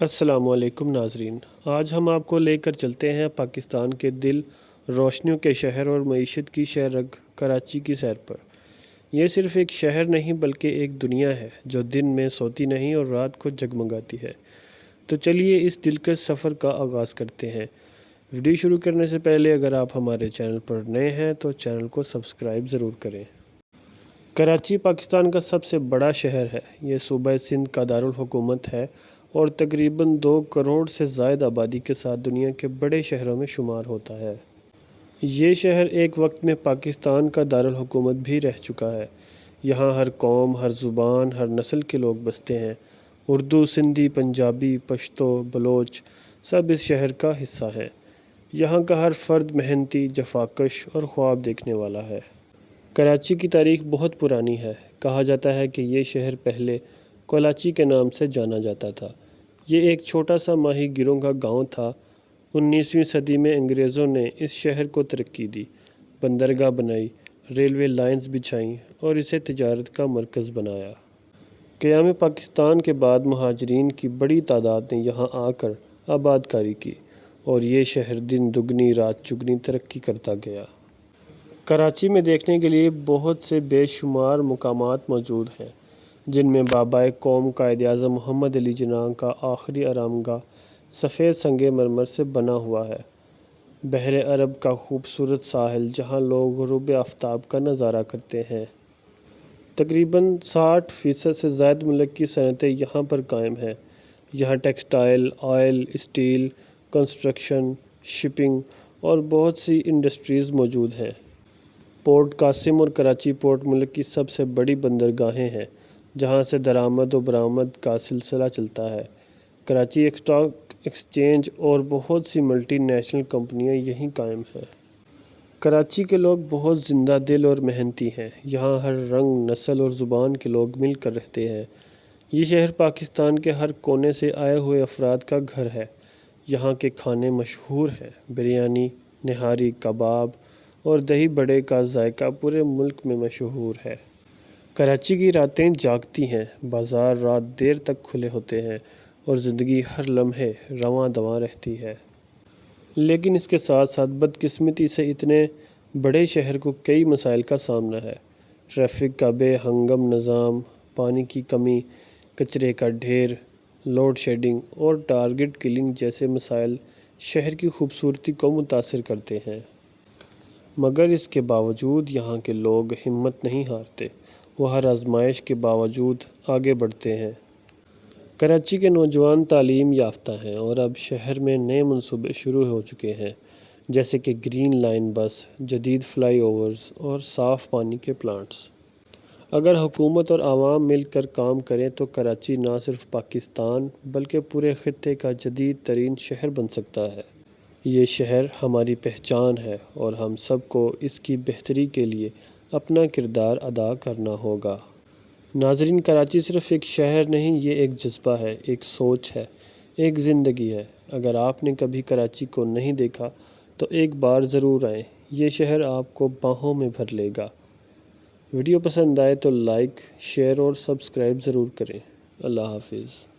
السلام علیکم ناظرین، آج ہم آپ کو لے کر چلتے ہیں پاکستان کے دل، روشنیوں کے شہر اور معیشت کی شہر رگ کراچی کی سیر پر۔ یہ صرف ایک شہر نہیں بلکہ ایک دنیا ہے جو دن میں سوتی نہیں اور رات کو جگمگاتی ہے۔ تو چلیے اس دلکش سفر کا آغاز کرتے ہیں۔ ویڈیو شروع کرنے سے پہلے اگر آپ ہمارے چینل پر نئے ہیں تو چینل کو سبسکرائب ضرور کریں۔ کراچی پاکستان کا سب سے بڑا شہر ہے۔ یہ صوبہ سندھ کا دارالحکومت ہے اور تقریباً 2 کروڑ سے زائد آبادی کے ساتھ دنیا کے بڑے شہروں میں شمار ہوتا ہے۔ یہ شہر ایک وقت میں پاکستان کا دارالحکومت بھی رہ چکا ہے۔ یہاں ہر قوم، ہر زبان، ہر نسل کے لوگ بستے ہیں۔ اردو، سندھی، پنجابی، پشتو، بلوچ سب اس شہر کا حصہ ہیں۔ یہاں کا ہر فرد محنتی، جفاکش اور خواب دیکھنے والا ہے۔ کراچی کی تاریخ بہت پرانی ہے۔ کہا جاتا ہے کہ یہ شہر پہلے کولاچی کے نام سے جانا جاتا تھا۔ یہ ایک چھوٹا سا ماہی گیروں کا گاؤں تھا۔ 19ویں صدی میں انگریزوں نے اس شہر کو ترقی دی، بندرگاہ بنائی، ریلوے لائنز بچھائیں اور اسے تجارت کا مرکز بنایا۔ قیام پاکستان کے بعد مہاجرین کی بڑی تعداد نے یہاں آ کر آباد کاری کی اور یہ شہر دن دگنی رات چگنی ترقی کرتا گیا۔ کراچی میں دیکھنے کے لیے بہت سے بے شمار مقامات موجود ہیں، جن میں بابائے قوم قائد اعظم محمد علی جناح کا آخری آرامگاہ سفید سنگ مرمر سے بنا ہوا ہے۔ بحر عرب کا خوبصورت ساحل جہاں لوگ غروب آفتاب کا نظارہ کرتے ہیں۔ تقریباً 60% سے زائد ملک کی صنعتیں یہاں پر قائم ہیں۔ یہاں textile, oil, steel, construction, shipping اور بہت سی انڈسٹریز موجود ہیں۔ پورٹ قاسم اور کراچی پورٹ ملک کی سب سے بڑی بندرگاہیں ہیں، جہاں سے درآمد و برآمد کا سلسلہ چلتا ہے۔ کراچی اسٹاک ایکسچینج اور بہت سی ملٹی نیشنل کمپنیاں یہیں قائم ہیں۔ کراچی کے لوگ بہت زندہ دل اور محنتی ہیں۔ یہاں ہر رنگ، نسل اور زبان کے لوگ مل کر رہتے ہیں۔ یہ شہر پاکستان کے ہر کونے سے آئے ہوئے افراد کا گھر ہے۔ یہاں کے کھانے مشہور ہیں۔ بریانی، نہاری، کباب اور دہی بڑے کا ذائقہ پورے ملک میں مشہور ہے۔ کراچی کی راتیں جاگتی ہیں، بازار رات دیر تک کھلے ہوتے ہیں اور زندگی ہر لمحے رواں دواں رہتی ہے۔ لیکن اس کے ساتھ ساتھ بدقسمتی سے اتنے بڑے شہر کو کئی مسائل کا سامنا ہے۔ ٹریفک کا بے ہنگم نظام، پانی کی کمی، کچرے کا ڈھیر، لوڈ شیڈنگ اور ٹارگٹ کلنگ جیسے مسائل شہر کی خوبصورتی کو متاثر کرتے ہیں۔ مگر اس کے باوجود یہاں کے لوگ ہمت نہیں ہارتے۔ وہ ہر آزمائش کے باوجود آگے بڑھتے ہیں۔ کراچی کے نوجوان تعلیم یافتہ ہیں اور اب شہر میں نئے منصوبے شروع ہو چکے ہیں، جیسے کہ گرین لائن بس، جدید فلائی اوورز اور صاف پانی کے پلانٹس۔ اگر حکومت اور عوام مل کر کام کریں تو کراچی نہ صرف پاکستان بلکہ پورے خطے کا جدید ترین شہر بن سکتا ہے۔ یہ شہر ہماری پہچان ہے اور ہم سب کو اس کی بہتری کے لیے اپنا کردار ادا کرنا ہوگا۔ ناظرین، کراچی صرف ایک شہر نہیں، یہ ایک جذبہ ہے، ایک سوچ ہے، ایک زندگی ہے۔ اگر آپ نے کبھی کراچی کو نہیں دیکھا تو ایک بار ضرور آئیں۔ یہ شہر آپ کو باہوں میں بھر لے گا۔ ویڈیو پسند آئے تو لائک، شیئر اور سبسکرائب ضرور کریں۔ اللہ حافظ۔